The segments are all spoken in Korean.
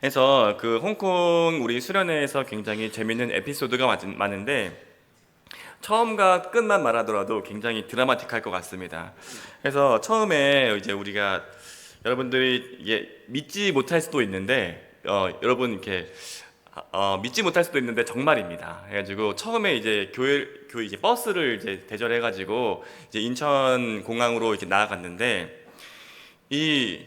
그래서 그 홍콩 우리 수련회에서 굉장히 재밌는 에피소드가 많은데 처음과 끝만 말하더라도 굉장히 드라마틱할 것 같습니다. 그래서 처음에 이제 우리가 여러분들이 이게 믿지 못할 수도 있는데 여러분 이렇게 믿지 못할 수도 있는데 정말입니다. 그래가지고 처음에 이제 교회 이제 버스를 이제 대절해가지고 이제 인천 공항으로 이렇게 나아갔는데 이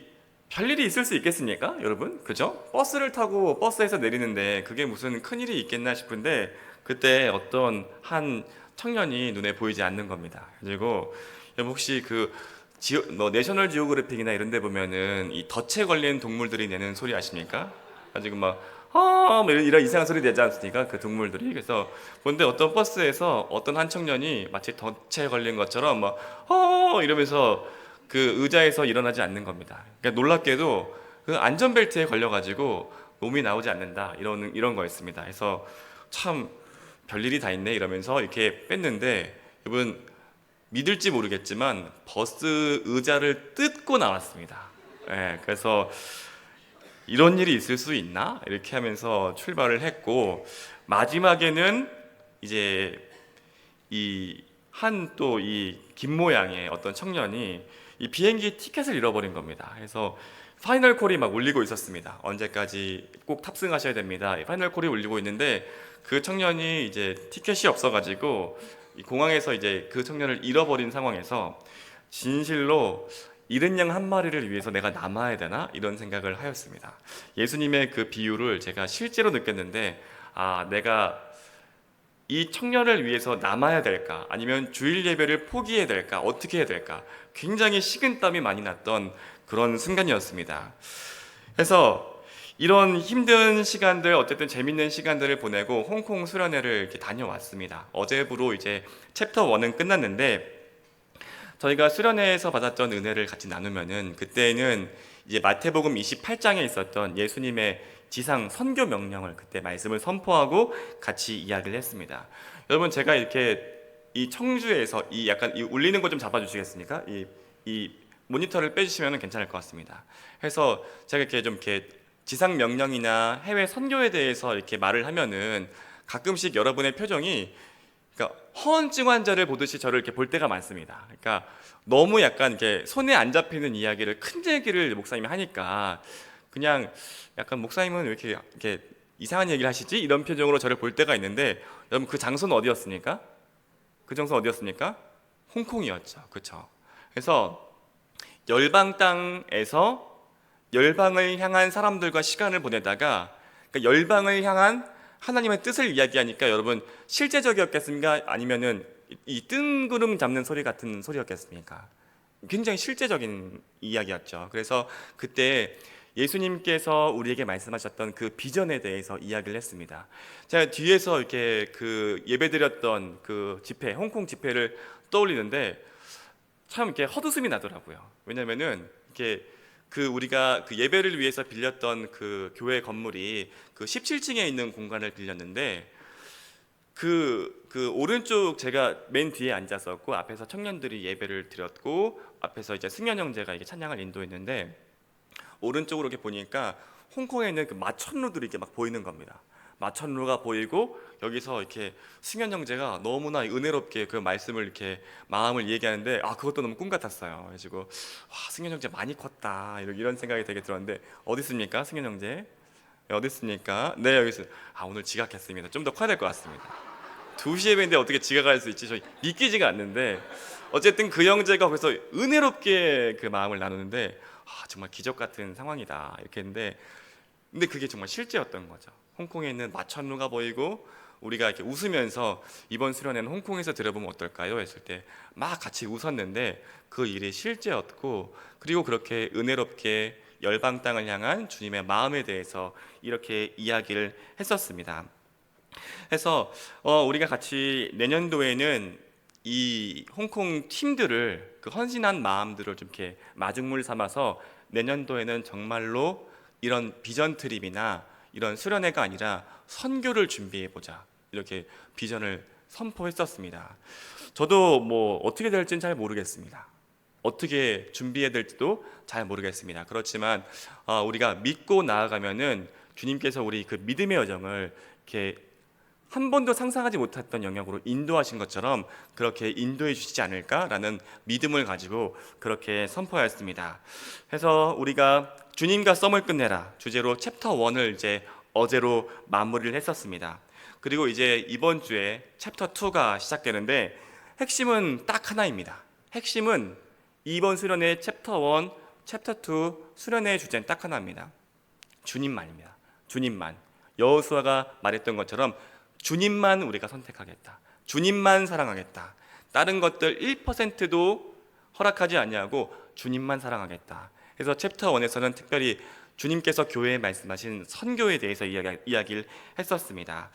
별일이 있을 수 있겠습니까, 여러분? 그죠? 버스를 타고 버스에서 내리는데 그게 무슨 큰일이 있겠나 싶은데 그때 어떤 한 청년이 눈에 보이지 않는 겁니다. 그리고 여러분 혹시 뭐 내셔널 지오그래픽이나 이런 데 보면은 이 덫에 걸린 동물들이 내는 소리 아십니까? 가지고 뭐 이런 이상한 소리 내지 않습니까? 그 동물들이. 그래서 본데 어떤 버스에서 어떤 한 청년이 마치 덫에 걸린 것처럼 이러면서 그 의자에서 일어나지 않는 겁니다. 그러니까 놀랍게도 그 안전벨트에 걸려가지고 몸이 나오지 않는다 이런 거였습니다. 그래서 참 별일이 다 있네 이러면서 이렇게 뺐는데 여러분 믿을지 모르겠지만 버스 의자를 뜯고 나왔습니다. 예, 그래서 이런 일이 있을 수 있나 이렇게 하면서 출발을 했고 마지막에는 이제 이 한 또 이 김 모양의 어떤 청년이 이 비행기 티켓을 잃어버린 겁니다. 그래서 파이널 콜이 막 울리고 있었습니다. 언제까지 꼭 탑승하셔야 됩니다. 파이널 콜이 울리고 있는데 그 청년이 이제 티켓이 없어가지고 이 공항에서 이제 그 청년을 잃어버린 상황에서 진실로 잃은 양 한 마리를 위해서 내가 남아야 되나 이런 생각을 하였습니다. 예수님의 그 비유를 제가 실제로 느꼈는데 내가 이 청년을 위해서 남아야 될까? 아니면 주일 예배를 포기해야 될까? 어떻게 해야 될까? 굉장히 식은땀이 많이 났던 그런 순간이었습니다. 그래서 이런 힘든 시간들, 어쨌든 재밌는 시간들을 보내고 홍콩 수련회를 이렇게 다녀왔습니다. 어제부로 이제 챕터 1은 끝났는데 저희가 수련회에서 받았던 은혜를 같이 나누면은 그때는 이제 마태복음 28장에 있었던 예수님의 지상 선교 명령을 그때 말씀을 선포하고 같이 이야기를 했습니다. 여러분 제가 이렇게 이 청주에서 이 약간 이 울리는 거 좀 잡아주시겠습니까? 이 모니터를 빼주시면 괜찮을 것 같습니다. 그래서 제가 이렇게 지상 명령이나 해외 선교에 대해서 이렇게 말을 하면은 가끔씩 여러분의 표정이 그러니까 허언증 환자를 보듯이 저를 이렇게 볼 때가 많습니다. 그러니까 너무 약간 이렇게 손에 안 잡히는 이야기를 큰 얘기를 목사님이 하니까 그냥 약간 목사님은 왜 이렇게 이상한 얘기를 하시지? 이런 표정으로 저를 볼 때가 있는데 여러분 그 장소는 어디였습니까? 그 장소 어디였습니까? 홍콩이었죠. 그렇죠? 그래서 열방 땅에서 열방을 향한 사람들과 시간을 보내다가 그러니까 열방을 향한 하나님의 뜻을 이야기하니까 여러분 실제적이었겠습니까? 아니면은 이 뜬구름 잡는 소리 같은 소리였겠습니까? 굉장히 실제적인 이야기였죠. 그래서 그때 예수님께서 우리에게 말씀하셨던 그 비전에 대해서 이야기를 했습니다. 제가 뒤에서 이렇게 그 예배드렸던 그 집회, 홍콩 집회를 떠올리는데 참 이렇게 헛웃음이 나더라고요. 왜냐면은 이렇게 그 우리가 그 예배를 위해서 빌렸던 그 교회 건물이 그 17층에 있는 공간을 빌렸는데 그 오른쪽 제가 맨 뒤에 앉았었고 앞에서 청년들이 예배를 드렸고 앞에서 이제 승현 형제가 이게 찬양을 인도했는데 오른쪽으로 이렇게 보니까 홍콩에 있는 그 마천루들이 이렇게 막 보이는 겁니다. 마천루가 보이고 여기서 이렇게 승현 형제가 너무나 은혜롭게 그 말씀을 이렇게 마음을 얘기하는데 그것도 너무 꿈 같았어요. 그래가지고 와 승현 형제 많이 컸다 이런 생각이 되게 들었는데 어디 있습니까 승현 형제? 네, 어디 있습니까? 네 여기 있어요. 오늘 지각했습니다. 좀 더 커야 될 것 같습니다. 2시에 뵀는데 어떻게 지각할 수 있지? 저 믿기지가 않는데 어쨌든 그 형제가 그래서 은혜롭게 그 마음을 나누는데 정말 기적 같은 상황이다 이렇게 했는데 근데 그게 정말 실제였던 거죠. 홍콩에 있는 마천루가 보이고 우리가 이렇게 웃으면서 이번 수련회는 홍콩에서 들어보면 어떨까요? 했을 때 막 같이 웃었는데 그 일이 실제였고 그리고 그렇게 은혜롭게 열방 땅을 향한 주님의 마음에 대해서 이렇게 이야기를 했었습니다. 그래서 우리가 같이 내년도에는 이 홍콩 팀들을 그 헌신한 마음들을 좀 이렇게 마중물 삼아서 내년도에는 정말로 이런 비전 트립이나 이런 수련회가 아니라 선교를 준비해 보자 이렇게 비전을 선포했었습니다. 저도 뭐 어떻게 될지는 잘 모르겠습니다. 어떻게 준비해야 될지도 잘 모르겠습니다. 그렇지만 우리가 믿고 나아가면은 주님께서 우리 그 믿음의 여정을 이렇게 한 번도 상상하지 못했던 영역으로 인도하신 것처럼 그렇게 인도해 주시지 않을까라는 믿음을 가지고 그렇게 선포하였습니다. 그래서 우리가 주님과 썸을 끝내라 주제로 챕터 1을 이제 어제로 마무리를 했었습니다. 그리고 이제 이번 주에 챕터 2가 시작되는데 핵심은 딱 하나입니다. 핵심은 이번 수련회 챕터 1, 챕터 2 수련회의 주제는 딱 하나입니다. 주님만입니다. 주님만. 여호수아가 말했던 것처럼 주님만 우리가 선택하겠다. 주님만 사랑하겠다. 다른 것들 1%도 허락하지 아니하고 주님만 사랑하겠다. 그래서 챕터 1에서는 특별히 주님께서 교회에 말씀하신 선교에 대해서 이야기를 했었습니다.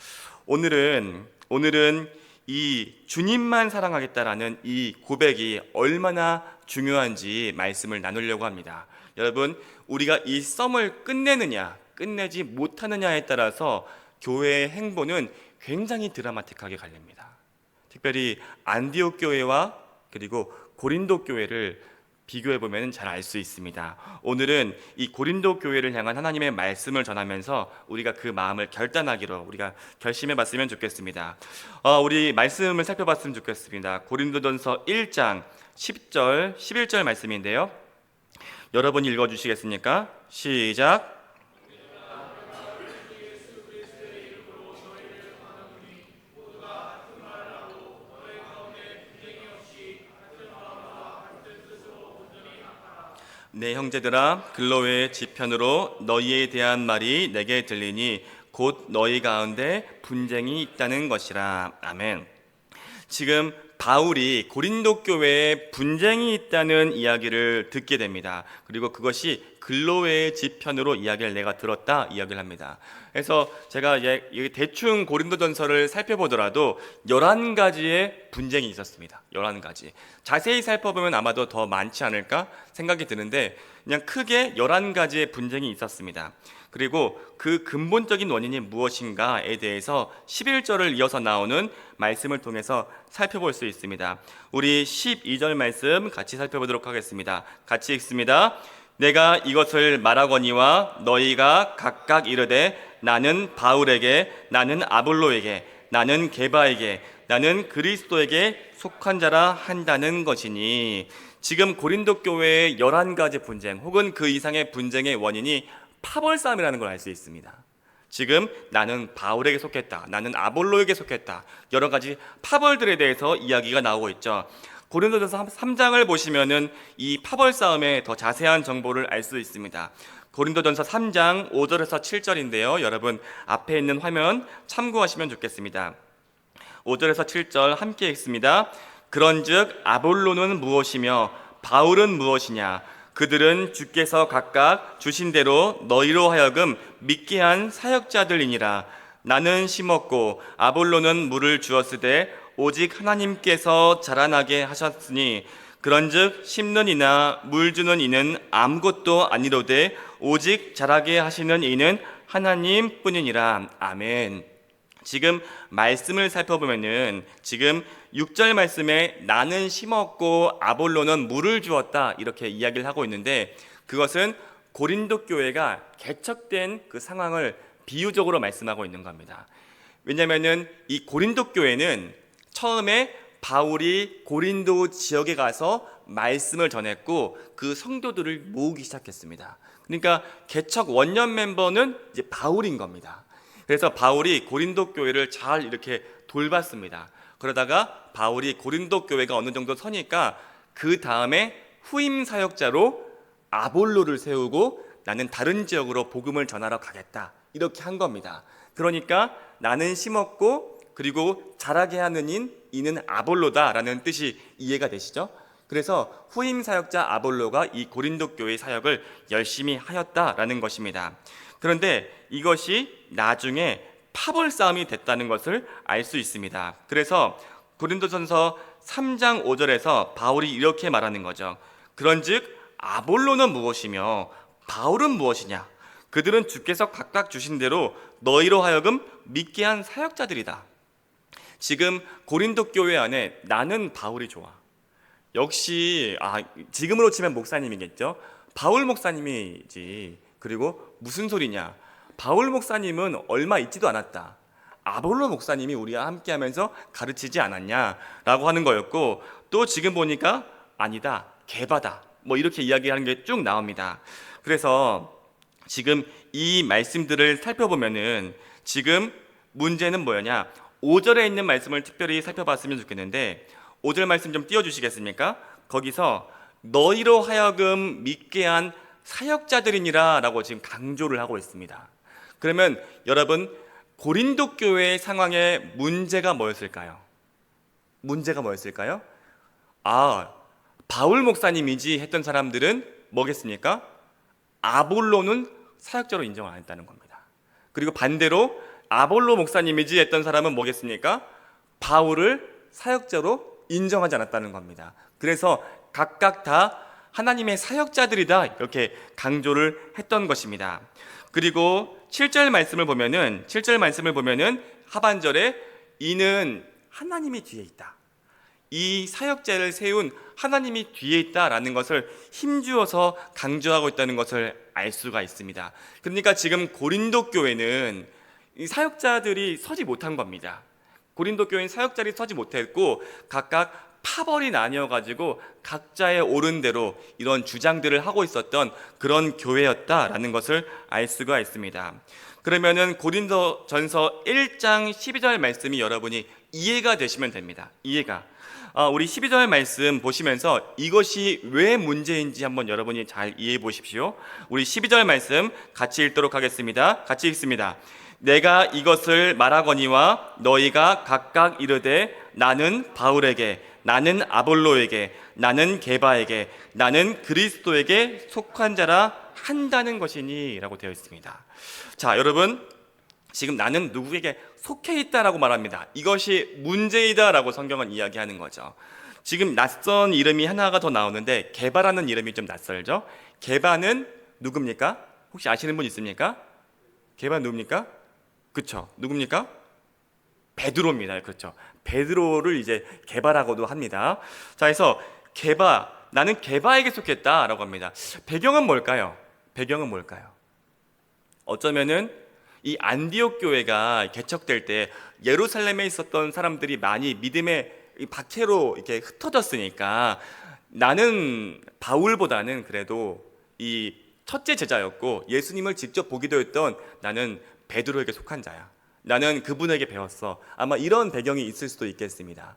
오늘은 이 주님만 사랑하겠다라는 이 고백이 얼마나 중요한지 말씀을 나누려고 합니다. 여러분, 우리가 이 썸을 끝내느냐 끝내지 못하느냐에 따라서 교회의 행보는 굉장히 드라마틱하게 갈립니다. 특별히 안디옥 교회와 그리고 고린도 교회를 비교해 보면 잘 알 수 있습니다. 오늘은 이 고린도 교회를 향한 하나님의 말씀을 전하면서 우리가 그 마음을 결단하기로 우리가 결심해 봤으면 좋겠습니다. 우리 말씀을 살펴봤으면 좋겠습니다. 고린도전서 1장 10절 11절 말씀인데요. 여러분 읽어 주시겠습니까? 시작. 내 형제들아, 글로의 지편으로 너희에 대한 말이 내게 들리니 곧 너희 가운데 분쟁이 있다는 것이라. 아멘. 지금 바울이 고린도 교회에 분쟁이 있다는 이야기를 듣게 됩니다. 그리고 그것이 글로의 지편으로 이야기를 내가 들었다 이야기를 합니다. 그래서 제가 대충 고린도전서를 살펴보더라도 11가지의 분쟁이 있었습니다. 11가지. 자세히 살펴보면 아마도 더 많지 않을까 생각이 드는데 그냥 크게 11가지의 분쟁이 있었습니다. 그리고 그 근본적인 원인이 무엇인가에 대해서 11절을 이어서 나오는 말씀을 통해서 살펴볼 수 있습니다. 우리 12절 말씀 같이 살펴보도록 하겠습니다. 같이 읽습니다. 내가 이것을 말하거니와 너희가 각각 이르되 나는 바울에게, 나는 아볼로에게, 나는 게바에게, 나는 그리스도에게 속한 자라 한다는 것이니. 지금 고린도 교회의 11가지 분쟁 혹은 그 이상의 분쟁의 원인이 파벌싸움이라는 걸 알 수 있습니다. 지금 나는 바울에게 속했다, 나는 아볼로에게 속했다, 여러 가지 파벌들에 대해서 이야기가 나오고 있죠. 고린도전서 3장을 보시면은 이 파벌 싸움의 더 자세한 정보를 알 수 있습니다. 고린도전서 3장 5절에서 7절인데요. 여러분 앞에 있는 화면 참고하시면 좋겠습니다. 5절에서 7절 함께 읽습니다. 그런즉 아볼로는 무엇이며 바울은 무엇이냐? 그들은 주께서 각각 주신 대로 너희로 하여금 믿게 한 사역자들이니라. 나는 심었고 아볼로는 물을 주었으되 오직 하나님께서 자라나게 하셨으니 그런즉 심는 이나 물 주는 이는 아무것도 아니로되 오직 자라게 하시는 이는 하나님뿐이니라. 아멘. 지금 말씀을 살펴보면은 지금 6절 말씀에 나는 심었고 아볼로는 물을 주었다 이렇게 이야기를 하고 있는데 그것은 고린도 교회가 개척된 그 상황을 비유적으로 말씀하고 있는 겁니다. 왜냐하면은 이 고린도 교회는 처음에 바울이 고린도 지역에 가서 말씀을 전했고 그 성도들을 모으기 시작했습니다. 그러니까 개척 원년 멤버는 이제 바울인 겁니다. 그래서 바울이 고린도 교회를 잘 이렇게 돌봤습니다. 그러다가 바울이 고린도 교회가 어느 정도 서니까 그 다음에 후임 사역자로 아볼로를 세우고 나는 다른 지역으로 복음을 전하러 가겠다 이렇게 한 겁니다. 그러니까 나는 심었고 그리고 자라게 하는 이는 아볼로다라는 뜻이 이해가 되시죠? 그래서 후임 사역자 아볼로가 이 고린도 교회의 사역을 열심히 하였다라는 것입니다. 그런데 이것이 나중에 파벌 싸움이 됐다는 것을 알 수 있습니다. 그래서 고린도전서 3장 5절에서 바울이 이렇게 말하는 거죠. 그런즉 아볼로는 무엇이며 바울은 무엇이냐? 그들은 주께서 각각 주신 대로 너희로 하여금 믿게 한 사역자들이다. 지금 고린도 교회 안에 나는 바울이 좋아. 역시 지금으로 치면 목사님이겠죠. 바울 목사님이지. 그리고 무슨 소리냐? 바울 목사님은 얼마 있지도 않았다. 아볼로 목사님이 우리와 함께하면서 가르치지 않았냐라고 하는 거였고, 또 지금 보니까 아니다, 게바다, 뭐 이렇게 이야기하는 게 쭉 나옵니다. 그래서 지금 이 말씀들을 살펴보면은 지금 문제는 뭐였냐? 5절에 있는 말씀을 특별히 살펴봤으면 좋겠는데, 5절 말씀 좀 띄워주시겠습니까? 거기서 너희로 하여금 믿게 한 사역자들이니라 라고 지금 강조를 하고 있습니다. 그러면 여러분, 고린도 교회의 상황에 문제가 뭐였을까요? 문제가 뭐였을까요? 바울 목사님이지 했던 사람들은 뭐겠습니까? 아볼로는 사역자로 인정을 안 했다는 겁니다. 그리고 반대로 아볼로 목사님이지 했던 사람은 뭐겠습니까? 바울을 사역자로 인정하지 않았다는 겁니다. 그래서 각각 다 하나님의 사역자들이다 이렇게 강조를 했던 것입니다. 그리고 7절 말씀을 보면은 하반절에 이는 하나님이 뒤에 있다. 이 사역자를 세운 하나님이 뒤에 있다라는 것을 힘주어서 강조하고 있다는 것을 알 수가 있습니다. 그러니까 지금 고린도 교회는 이 사역자들이 서지 못한 겁니다. 고린도 교회는 사역자들이 서지 못했고 각각 파벌이 나뉘어가지고 각자의 옳은 대로 이런 주장들을 하고 있었던 그런 교회였다라는 것을 알 수가 있습니다. 그러면은 고린도전서 1장 12절 말씀이 여러분이 이해가 되시면 됩니다. 우리 12절 말씀 보시면서 이것이 왜 문제인지 한번 여러분이 잘 이해해 보십시오. 우리 12절 말씀 같이 읽도록 하겠습니다. 같이 읽습니다. 내가 이것을 말하거니와 너희가 각각 이르되 나는 바울에게, 나는 아볼로에게, 나는 게바에게, 나는 그리스도에게 속한 자라 한다는 것이니 라고 되어 있습니다. 자, 여러분, 지금 나는 누구에게 속해 있다라고 말합니다. 이것이 문제이다 라고 성경은 이야기하는 거죠. 지금 낯선 이름이 하나가 더 나오는데 게바라는 이름이 좀 낯설죠. 게바는 누굽니까? 혹시 아시는 분 있습니까? 게바 누굽니까? 그렇죠. 누굽니까? 베드로입니다. 그렇죠. 베드로를 이제 게바라고도 합니다. 자, 그래서 게바, 나는 게바에게 속했다라고 합니다. 배경은 뭘까요? 어쩌면은 이 안디옥 교회가 개척될 때 예루살렘에 있었던 사람들이 많이 믿음의 박해로 이렇게 흩어졌으니까 나는 바울보다는 그래도 이 첫째 제자였고 예수님을 직접 보기도 했던 나는 베드로에게 속한 자야. 나는 그분에게 배웠어. 아마 이런 배경이 있을 수도 있겠습니다.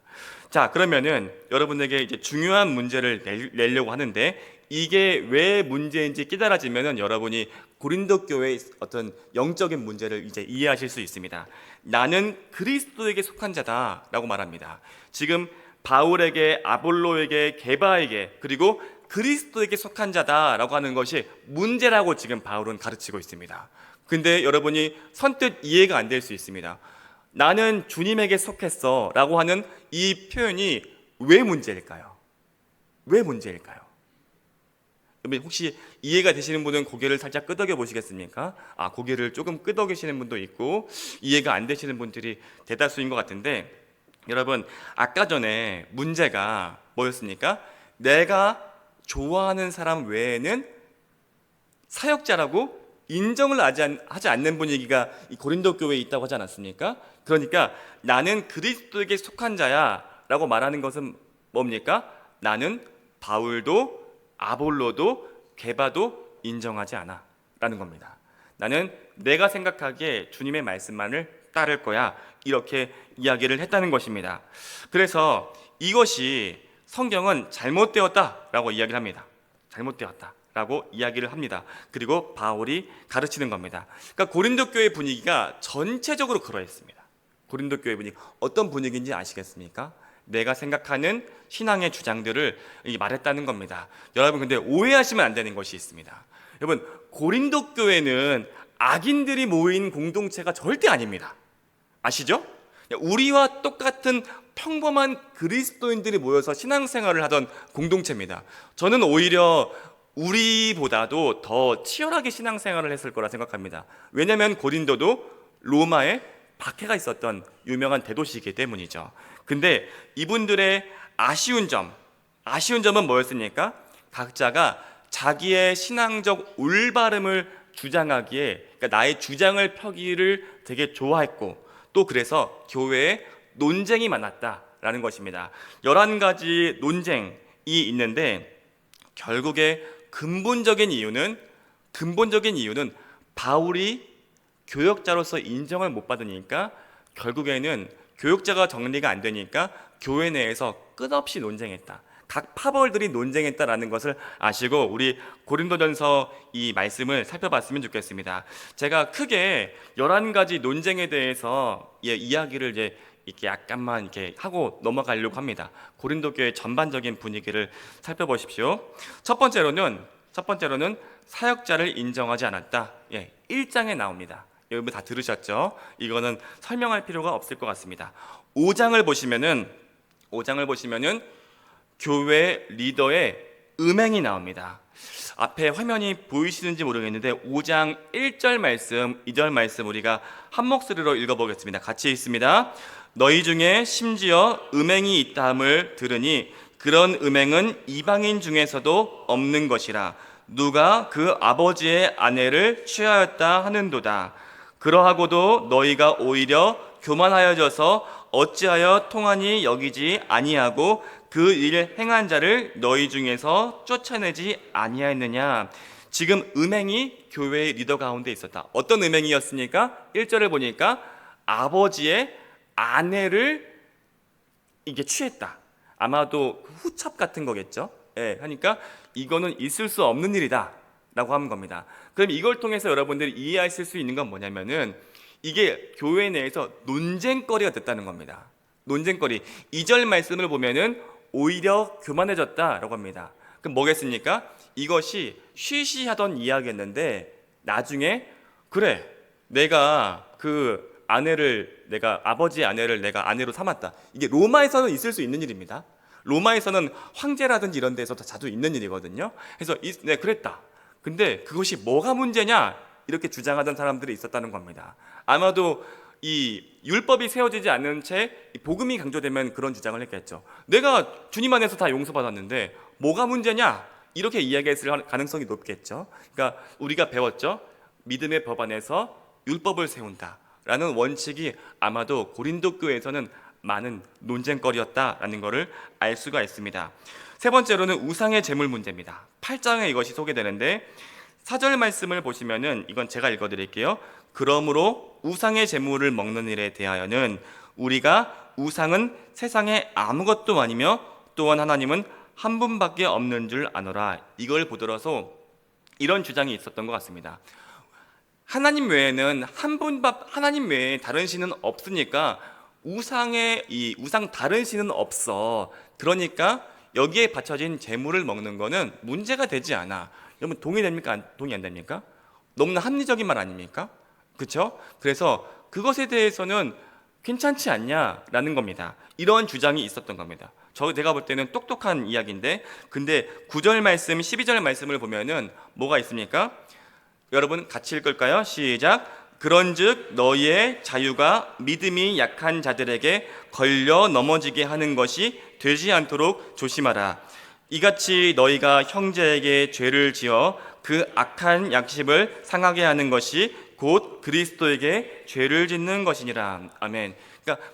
자, 그러면은 여러분에게 이제 중요한 문제를 내려고 하는데 이게 왜 문제인지 깨달아지면은 여러분이 고린도 교회의 어떤 영적인 문제를 이제 이해하실 수 있습니다. 나는 그리스도에게 속한 자다라고 말합니다. 지금 바울에게, 아볼로에게, 게바에게 그리고 그리스도에게 속한 자다라고 하는 것이 문제라고 지금 바울은 가르치고 있습니다. 근데 여러분이 선뜻 이해가 안 될 수 있습니다. 나는 주님에게 속했어 라고 하는 이 표현이 왜 문제일까요? 왜 문제일까요? 혹시 이해가 되시는 분은 고개를 살짝 끄덕여 보시겠습니까? 고개를 조금 끄덕이시는 분도 있고 이해가 안 되시는 분들이 대다수인 것 같은데, 여러분 아까 전에 문제가 뭐였습니까? 내가 좋아하는 사람 외에는 사역자라고 인정을 하지 않는 분위기가 이 고린도 교회에 있다고 하지 않았습니까? 그러니까 나는 그리스도에게 속한 자야 라고 말하는 것은 뭡니까? 나는 바울도 아볼로도 게바도 인정하지 않아 라는 겁니다. 나는 내가 생각하기에 주님의 말씀만을 따를 거야 이렇게 이야기를 했다는 것입니다. 그래서 이것이 성경은 잘못되었다라고 이야기를 합니다. 잘못되었다라고 이야기를 합니다. 그리고 바울이 가르치는 겁니다. 그러니까 고린도 교회 분위기가 전체적으로 그러했습니다. 고린도 교회 분위기 어떤 분위기인지 아시겠습니까? 내가 생각하는 신앙의 주장들을 말했다는 겁니다. 여러분 근데 오해하시면 안 되는 것이 있습니다. 여러분 고린도 교회는 악인들이 모인 공동체가 절대 아닙니다. 아시죠? 우리와 똑같은 평범한 그리스도인들이 모여서 신앙생활을 하던 공동체입니다. 저는 오히려 우리보다도 더 치열하게 신앙생활을 했을 거라 생각합니다. 왜냐하면 고린도도 로마에 박해가 있었던 유명한 대도시이기 때문이죠. 근데 이분들의 아쉬운 점은 뭐였습니까? 각자가 자기의 신앙적 올바름을 주장하기에, 그러니까 나의 주장을 펴기를 되게 좋아했고, 또 그래서 교회에 논쟁이 많았다라는 것입니다. 11가지 논쟁이 있는데 결국에 근본적인 이유는 바울이 교역자로서 인정을 못 받으니까, 결국에는 교역자가 정리가 안 되니까 교회 내에서 끝없이 논쟁했다. 각 파벌들이 논쟁했다라는 것을 아시고 우리 고린도전서 이 말씀을 살펴봤으면 좋겠습니다. 제가 크게 11가지 논쟁에 대해서 이야기를 이렇게 약간만 이렇게 하고 넘어가려고 합니다. 고린도 교회 전반적인 분위기를 살펴보십시오. 첫 번째로는 사역자를 인정하지 않았다. 1장에 나옵니다. 여러분 다 들으셨죠? 이거는 설명할 필요가 없을 것 같습니다. 5장을 보시면은 교회 리더의 음행이 나옵니다. 앞에 화면이 보이시는지 모르겠는데 5장 1절 말씀, 2절 말씀 우리가 한 목소리로 읽어보겠습니다. 같이 읽습니다. 너희 중에 심지어 음행이 있다함을 들으니 그런 음행은 이방인 중에서도 없는 것이라. 누가 그 아버지의 아내를 취하였다 하는도다. 그러하고도 너희가 오히려 교만하여져서 어찌하여 통하니 여기지 아니하고 그 일 행한 자를 너희 중에서 쫓아내지 아니하였느냐. 지금 음행이 교회의 리더 가운데 있었다. 어떤 음행이었습니까? 1절을 보니까 아버지의 아내를 이게 취했다. 아마도 후첩 같은 거겠죠. 하니까 이거는 있을 수 없는 일이다 라고 하는 겁니다. 그럼 이걸 통해서 여러분들이 이해하실 수 있는 건 뭐냐면은 이게 교회 내에서 논쟁거리가 됐다는 겁니다. 논쟁거리. 2절 말씀을 보면은 오히려 교만해졌다라고 합니다. 그럼 뭐겠습니까? 이것이 쉬쉬하던 이야기였는데 나중에 그래 내가 그 아내를 아버지의 아내를 내가 아내로 삼았다. 이게 로마에서는 있을 수 있는 일입니다. 로마에서는 황제라든지 이런 데서 자주 있는 일이거든요. 그래서 네 그랬다. 근데 그것이 뭐가 문제냐? 이렇게 주장하던 사람들이 있었다는 겁니다. 아마도 이 율법이 세워지지 않는 채 복음이 강조되면 그런 주장을 했겠죠. 내가 주님 안에서 다 용서받았는데 뭐가 문제냐? 이렇게 이야기했을 가능성이 높겠죠. 그러니까 우리가 배웠죠. 믿음의 법 안에서 율법을 세운다라는 원칙이 아마도 고린도 교회에서는 많은 논쟁거리였다라는 것을 알 수가 있습니다. 세 번째로는 우상의 제물 문제입니다. 8장에 이것이 소개되는데 4절 말씀을 보시면은 이건 제가 읽어드릴게요. 그러므로 우상의 제물을 먹는 일에 대하여는 우리가 우상은 세상에 아무것도 아니며 또한 하나님은 한 분밖에 없는 줄 아노라. 이걸 보더라도 이런 주장이 있었던 것 같습니다. 하나님 외에는 하나님 외에 다른 신은 없으니까 우상 다른 신은 없어. 그러니까 여기에 바쳐진 제물을 먹는 거는 문제가 되지 않아. 여러분 동의됩니까? 동의 안 됩니까? 너무나 합리적인 말 아닙니까? 그렇죠? 그래서 그것에 대해서는 괜찮지 않냐라는 겁니다. 이런 주장이 있었던 겁니다. 제가 볼 때는 똑똑한 이야기인데, 근데 9절 말씀, 12절 말씀을 보면은 뭐가 있습니까? 여러분 같이 읽을까요? 시작. 그런즉 너희의 자유가 믿음이 약한 자들에게 걸려 넘어지게 하는 것이 되지 않도록 조심하라. 이같이 너희가 형제에게 죄를 지어 그 악한 약십을 상하게 하는 것이 곧 그리스도에게 죄를 짓는 것이니라. 아멘. 그러니까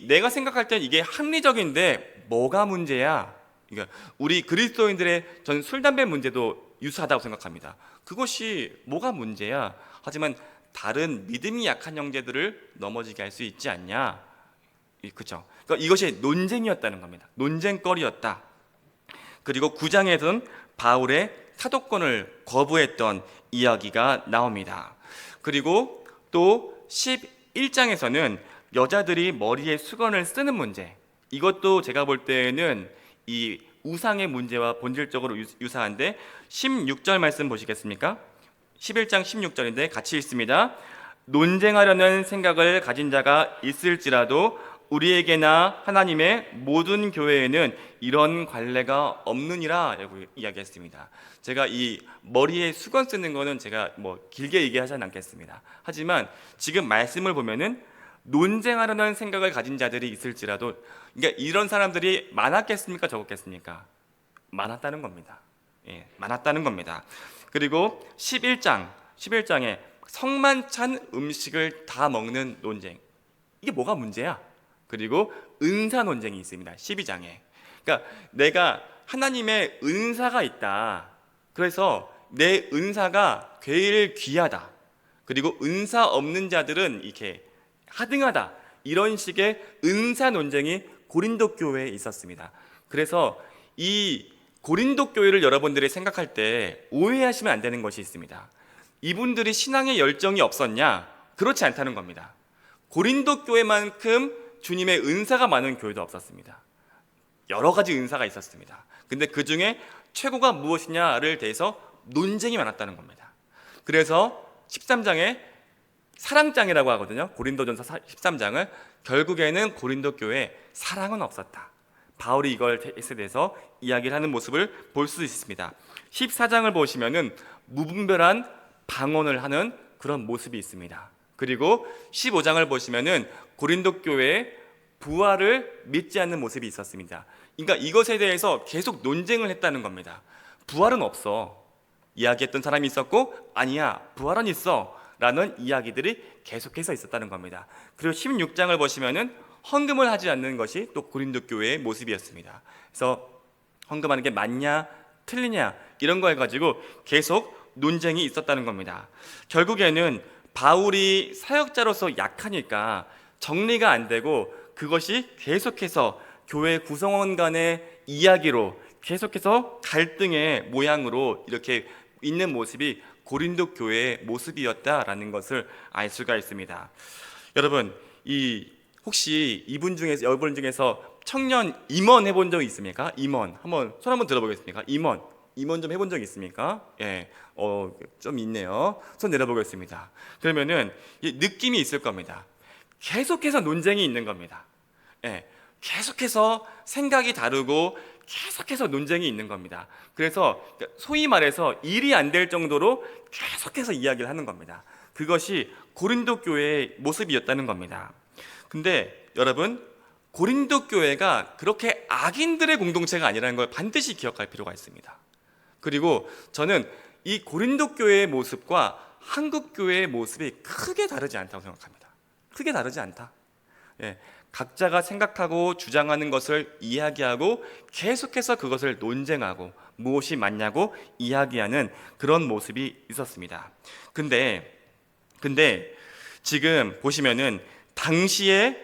내가 생각할 땐 이게 합리적인데 뭐가 문제야? 그러니까 우리 그리스도인들의 전 술 담배 문제도 유사하다고 생각합니다. 그것이 뭐가 문제야? 하지만 다른 믿음이 약한 형제들을 넘어지게 할 수 있지 않냐? 그렇죠? 그러니까 이것이 논쟁이었다는 겁니다. 논쟁거리였다. 그리고 9장에서는 바울의 사도권을 거부했던 이야기가 나옵니다. 그리고 또 11장에서는 여자들이 머리에 수건을 쓰는 문제, 이것도 제가 볼 때는 이 우상의 문제와 본질적으로 유사한데 16절 말씀 보시겠습니까? 11장 16절인데 같이 읽습니다. 논쟁하려는 생각을 가진 자가 있을지라도 우리에게나 하나님의 모든 교회에는 이런 관례가 없느니라 라고 이야기했습니다. 제가 이 머리에 수건 쓰는 거는 제가 길게 얘기하지는 않겠습니다. 하지만 지금 말씀을 보면은 논쟁하려는 생각을 가진 자들이 있을지라도, 그러니까 이런 사람들이 많았겠습니까? 적었겠습니까? 많았다는 겁니다. 많았다는 겁니다. 그리고 11장 11장에 성만 찬 음식을 다 먹는 논쟁. 이게 뭐가 문제야? 그리고 은사 논쟁이 있습니다. 12장에. 그러니까 내가 하나님의 은사가 있다. 그래서 내 은사가 제일 귀하다. 그리고 은사 없는 자들은 이렇게 하등하다. 이런 식의 은사 논쟁이 고린도 교회에 있었습니다. 그래서 이 고린도 교회를 여러분들이 생각할 때 오해하시면 안 되는 것이 있습니다. 이분들이 신앙의 열정이 없었냐? 그렇지 않다는 겁니다. 고린도 교회만큼 주님의 은사가 많은 교회도 없었습니다. 여러 가지 은사가 있었습니다. 근데 그 중에 최고가 무엇이냐를 대해서 논쟁이 많았다는 겁니다. 그래서 13장에 사랑장이라고 하거든요. 고린도전서 13장을. 결국에는 고린도 교회에 사랑은 없었다. 바울이 이걸 대해서 이야기를 하는 모습을 볼 수 있습니다. 14장을 보시면은 무분별한 방언을 하는 그런 모습이 있습니다. 그리고 15장을 보시면은 고린도 교회에 부활을 믿지 않는 모습이 있었습니다. 그러니까 이것에 대해서 계속 논쟁을 했다는 겁니다. 부활은 없어. 이야기했던 사람이 있었고, 아니야, 부활은 있어 라는 이야기들이 계속해서 있었다는 겁니다. 그리고 16장을 보시면은 헌금을 하지 않는 것이 또 고린도 교회의 모습이었습니다. 그래서 헌금하는 게 맞냐 틀리냐 이런 거 해가지고 계속 논쟁이 있었다는 겁니다. 결국에는 바울이 사역자로서 약하니까 정리가 안 되고 그것이 계속해서 교회 구성원 간의 이야기로 계속해서 갈등의 모양으로 이렇게 있는 모습이 고린도 교회의 모습이었다라는 것을 알 수가 있습니다. 여러분, 혹시 여러분 중에서 청년 임원 해본 적 있습니까? 임원 손 한번 들어보겠습니까? 임원 좀 해본 적 있습니까? 예, 좀 있네요. 손 내려보겠습니다. 그러면은 느낌이 있을 겁니다. 계속해서 논쟁이 있는 겁니다. 예, 계속해서 생각이 다르고 계속해서 논쟁이 있는 겁니다. 그래서 소위 말해서 일이 안 될 정도로 계속해서 이야기를 하는 겁니다. 그것이 고린도 교회의 모습이었다는 겁니다. 근데 여러분, 고린도 교회가 그렇게 악인들의 공동체가 아니라는 걸 반드시 기억할 필요가 있습니다. 그리고 저는 이 고린도 교회의 모습과 한국 교회의 모습이 크게 다르지 않다고 생각합니다. 크게 다르지 않다. 예, 각자가 생각하고 주장하는 것을 이야기하고 계속해서 그것을 논쟁하고 무엇이 맞냐고 이야기하는 그런 모습이 있었습니다. 근데 지금 보시면은 당시에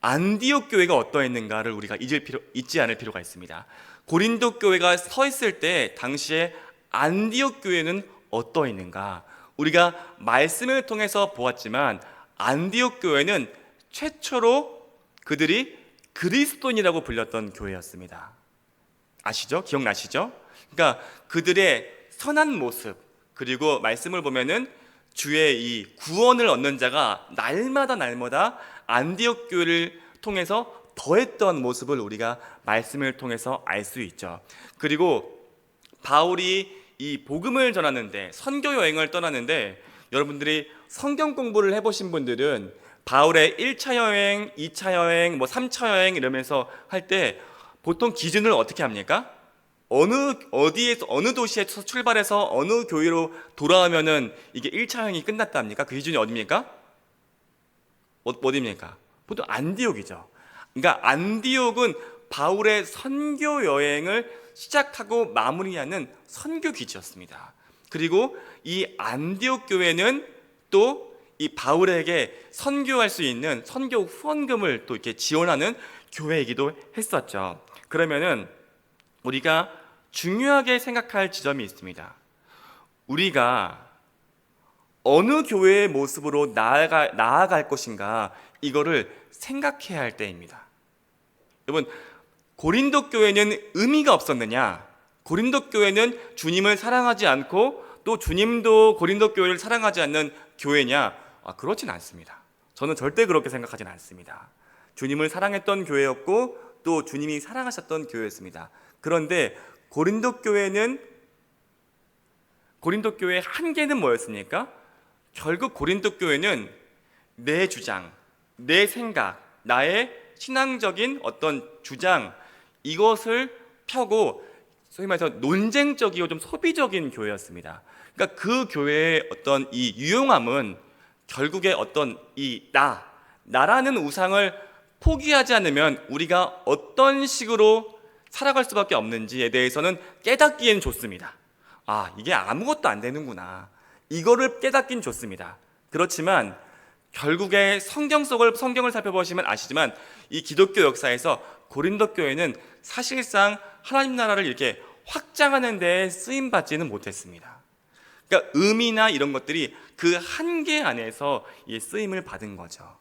안디옥 교회가 어떠했는가를 우리가 잊지 않을 필요가 있습니다. 고린도 교회가 서 있을 때 당시에 안디옥 교회는 어떠했는가? 우리가 말씀을 통해서 보았지만 안디옥 교회는 최초로 그들이 그리스도인이라고 불렸던 교회였습니다. 아시죠? 기억나시죠? 그러니까 그들의 선한 모습, 그리고 말씀을 보면은 주의 이 구원을 얻는 자가 날마다 안디옥 교회를 통해서 더했던 모습을 우리가 말씀을 통해서 알 수 있죠. 그리고 바울이 이 복음을 전하는데 선교 여행을 떠나는데, 여러분들이 성경 공부를 해보신 분들은 바울의 1차 여행, 2차 여행, 3차 여행 이러면서 할 때 보통 기준을 어떻게 합니까? 어느 도시에서 출발해서 어느 교회로 돌아오면은 이게 1차 여행이 끝났다 합니까? 그 기준이 어디입니까? 어디입니까? 보통 안디옥이죠. 그러니까 안디옥은 바울의 선교 여행을 시작하고 마무리하는 선교 기지였습니다. 그리고 이 안디옥 교회는 또 이 바울에게 선교할 수 있는 선교 후원금을 또 이렇게 지원하는 교회이기도 했었죠. 그러면은 우리가 중요하게 생각할 지점이 있습니다. 우리가 어느 교회의 모습으로 나아갈 것인가, 이거를 생각해야 할 때입니다. 여러분, 고린도 교회는 의미가 없었느냐? 고린도 교회는 주님을 사랑하지 않고 또 주님도 고린도 교회를 사랑하지 않는 교회냐? 그렇진 않습니다. 저는 절대 그렇게 생각하지는 않습니다. 주님을 사랑했던 교회였고 또 주님이 사랑하셨던 교회였습니다. 그런데 고린도 교회의 한계는 뭐였습니까? 결국 고린도 교회는 내 주장, 내 생각, 나의 신앙적인 어떤 주장, 이것을 펴고 소위 말해서 논쟁적이고 좀 소비적인 교회였습니다. 그러니까 그 교회의 어떤 이 유용함은 결국에 어떤 이 나라는 우상을 포기하지 않으면 우리가 어떤 식으로 살아갈 수밖에 없는지에 대해서는 깨닫기엔 좋습니다. 이게 아무것도 안 되는구나. 이거를 깨닫긴 좋습니다. 그렇지만 결국에 성경을 살펴보시면 아시지만 이 기독교 역사에서 고린도 교회는 사실상 하나님 나라를 이렇게 확장하는 데 쓰임 받지는 못했습니다. 그러니까 의미나 이런 것들이 그 한계 안에서 쓰임을 받은 거죠.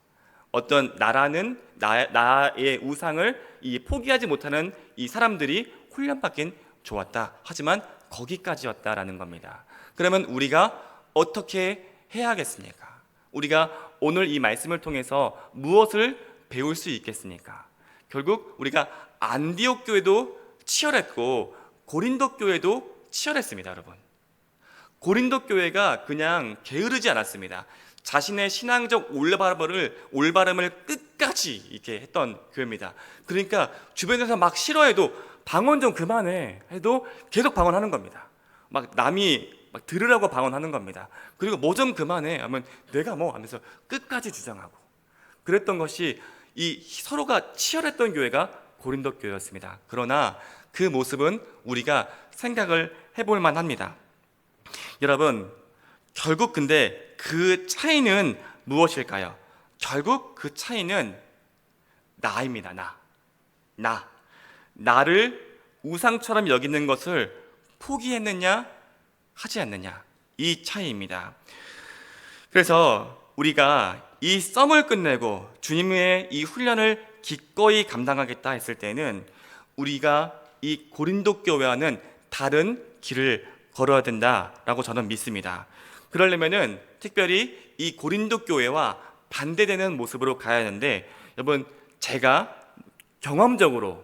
어떤 나라는 나의 우상을 포기하지 못하는 이 사람들이 훈련받긴 좋았다. 하지만 거기까지였다라는 겁니다. 그러면 우리가 어떻게 해야겠습니까? 우리가 오늘 이 말씀을 통해서 무엇을 배울 수 있겠습니까? 결국 우리가 안디옥 교회도 치열했고 고린도 교회도 치열했습니다, 여러분. 고린도 교회가 그냥 게으르지 않았습니다. 자신의 신앙적 올바름을 끝까지 이렇게 했던 교회입니다. 그러니까 주변에서 막 싫어해도 방언 좀 그만해 해도 계속 방언하는 겁니다. 막 남이 막 들으라고 방언하는 겁니다. 그리고 뭐 좀 그만해 하면 내가 뭐 하면서 끝까지 주장하고 그랬던 것이 이 서로가 치열했던 교회가 고린도 교회였습니다. 그러나 그 모습은 우리가 생각을 해볼 만합니다. 여러분, 결국 근데 그 차이는 무엇일까요? 결국 그 차이는 나입니다. 나를 우상처럼 여기는 것을 포기했느냐 하지 않느냐, 이 차이입니다. 그래서 우리가 이 썸을 끝내고 주님의 이 훈련을 기꺼이 감당하겠다 했을 때는 우리가 이 고린도 교회와는 다른 길을 걸어야 된다라고 저는 믿습니다. 그러려면은 특별히 이 고린도 교회와 반대되는 모습으로 가야 하는데, 여러분, 제가 경험적으로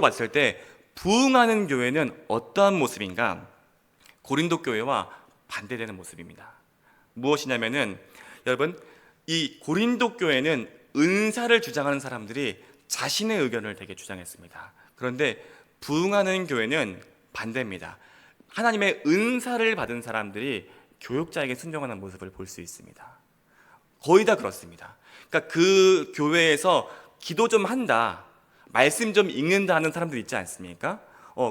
봤을 때 부흥하는 교회는 어떠한 모습인가? 고린도 교회와 반대되는 모습입니다. 무엇이냐면은, 여러분, 이 고린도 교회는 은사를 주장하는 사람들이 자신의 의견을 되게 주장했습니다. 그런데 부흥하는 교회는 반대입니다. 하나님의 은사를 받은 사람들이 교육자에게 순종하는 모습을 볼 수 있습니다. 거의 다 그렇습니다. 그러니까 그 교회에서 기도 좀 한다, 말씀 좀 읽는다 하는 사람들 있지 않습니까?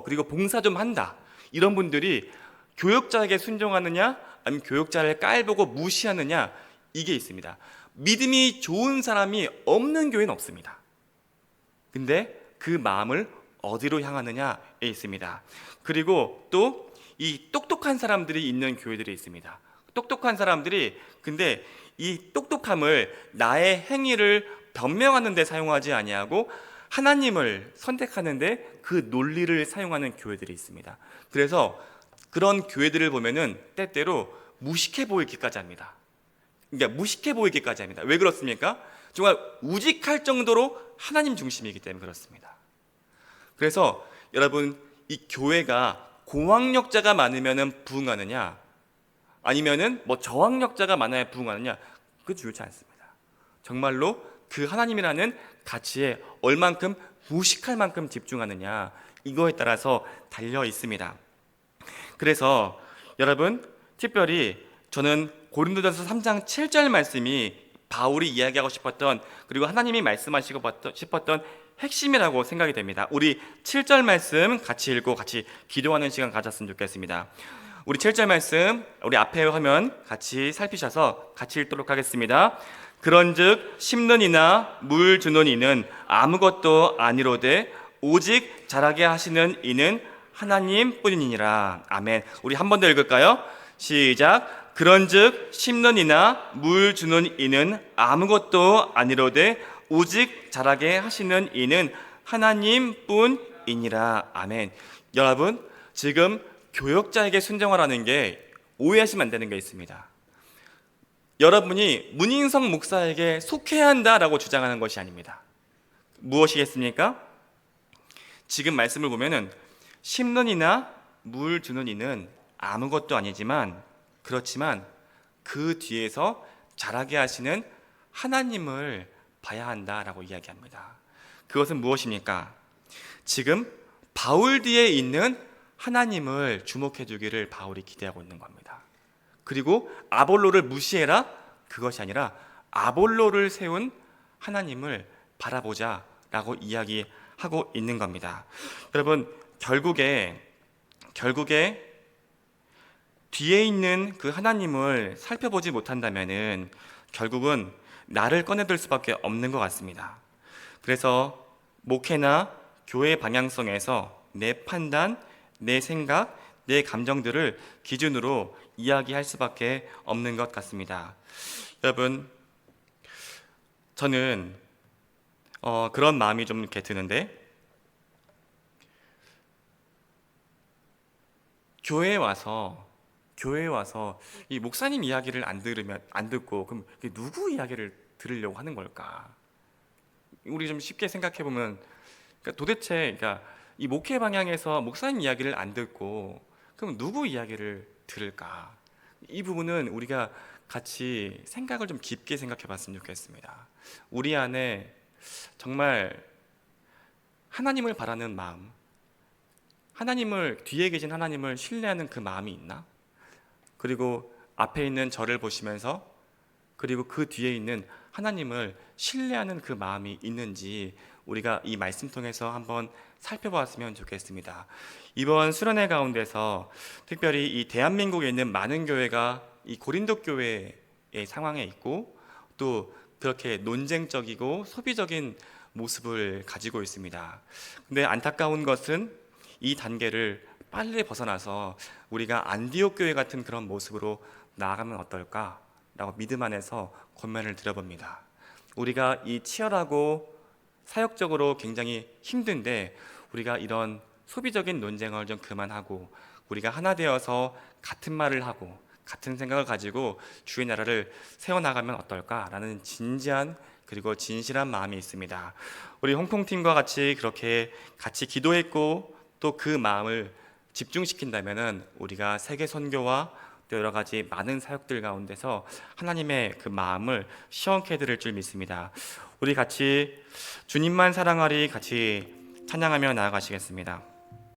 그리고 봉사 좀 한다, 이런 분들이 교육자에게 순종하느냐 아니면 교육자를 깔보고 무시하느냐, 이게 있습니다. 믿음이 좋은 사람이 없는 교회는 없습니다. 근데 그 마음을 어디로 향하느냐에 있습니다. 그리고 또 이 똑똑한 사람들이 있는 교회들이 있습니다. 똑똑한 사람들이 근데 이 똑똑함을 나의 행위를 변명하는 데 사용하지 아니하고 하나님을 선택하는 데 그 논리를 사용하는 교회들이 있습니다. 그래서 그런 교회들을 보면은 때때로 무식해 보이기까지 합니다. 그러니까 무식해 보이기까지 합니다. 왜 그렇습니까? 정말 우직할 정도로 하나님 중심이기 때문에 그렇습니다. 그래서 여러분, 이 교회가 고학력자가 많으면 부흥하느냐 아니면은 뭐 저학력자가 많아야 부흥하느냐, 그 중요치 않습니다. 정말로 그 하나님이라는 가치에 얼만큼 무식할 만큼 집중하느냐, 이거에 따라서 달려 있습니다. 그래서 여러분, 특별히 저는 고린도전서 3장 7절 말씀이 바울이 이야기하고 싶었던, 그리고 하나님이 말씀하시고 싶었던 핵심이라고 생각이 됩니다. 우리 7절 말씀 같이 읽고 같이 기도하는 시간 가졌으면 좋겠습니다. 우리 7절 말씀, 우리 앞에 화면 같이 살피셔서 같이 읽도록 하겠습니다. 그런즉 심는 이나 물 주는 이는 아무것도 아니로되 오직 자라게 하시는 이는 하나님 뿐이니라. 아멘. 우리 한 번 더 읽을까요? 시작. 그런즉 심는 이나 물 주는 이는 아무것도 아니로되 오직 자라게 하시는 이는 하나님 뿐이니라. 아멘. 여러분, 지금 교역자에게 순종하라는 게 오해하시면 안 되는 게 있습니다. 여러분이 문인성 목사에게 속해야 한다라고 주장하는 것이 아닙니다. 무엇이겠습니까? 지금 말씀을 보면은 심는 이나 물 주는 이는 아무것도 아니지만, 그렇지만 그 뒤에서 자라게 하시는 하나님을 봐야 한다라고 이야기합니다. 그것은 무엇입니까? 지금 바울 뒤에 있는 하나님을 주목해 주기를 바울이 기대하고 있는 겁니다. 그리고 아볼로를 무시해라, 그것이 아니라 아볼로를 세운 하나님을 바라보자라고 이야기하고 있는 겁니다. 여러분, 결국에 뒤에 있는 그 하나님을 살펴보지 못한다면은 결국은 나를 꺼내들 수밖에 없는 것 같습니다. 그래서 목회나 교회 방향성에서 내 판단, 내 생각, 내 감정들을 기준으로 이야기할 수밖에 없는 것 같습니다. 여러분, 저는 그런 마음이 좀 이렇게 드는데, 교회에 와서 이 목사님 이야기를 안 듣고 그럼 누구 이야기를 들으려고 하는 걸까? 우리 좀 쉽게 생각해 보면, 도대체 이 목회 방향에서 목사님 이야기를 안 듣고 그럼 누구 이야기를 들을까? 이 부분은 우리가 같이 생각을 좀 깊게 생각해 봤으면 좋겠습니다. 우리 안에 정말 하나님을 바라는 마음, 뒤에 계신 하나님을 신뢰하는 그 마음이 있나? 그리고 앞에 있는 저를 보시면서, 그리고 그 뒤에 있는 하나님을 신뢰하는 그 마음이 있는지 우리가 이 말씀 통해서 한번 살펴보았으면 좋겠습니다. 이번 수련회 가운데서 특별히 이 대한민국에 있는 많은 교회가 이 고린도 교회의 상황에 있고, 또 그렇게 논쟁적이고 소비적인 모습을 가지고 있습니다. 근데 안타까운 것은 이 단계를 빨리 벗어나서 우리가 안디옥 교회 같은 그런 모습으로 나아가면 어떨까라고 믿음 안에서 권면을 드려봅니다. 우리가 이 치열하고 사역적으로 굉장히 힘든데 우리가 이런 소비적인 논쟁을 좀 그만하고 우리가 하나 되어서 같은 말을 하고 같은 생각을 가지고 주의 나라를 세워나가면 어떨까라는 진지한 그리고 진실한 마음이 있습니다. 우리 홍콩팀과 같이 그렇게 같이 기도했고 또 그 마음을 집중시킨다면은 우리가 세계 선교와 또 여러 가지 많은 사역들 가운데서 하나님의 그 마음을 시원케 해드릴 줄 믿습니다. 우리 같이 주님만 사랑하리 같이 찬양하며 나아가시겠습니다.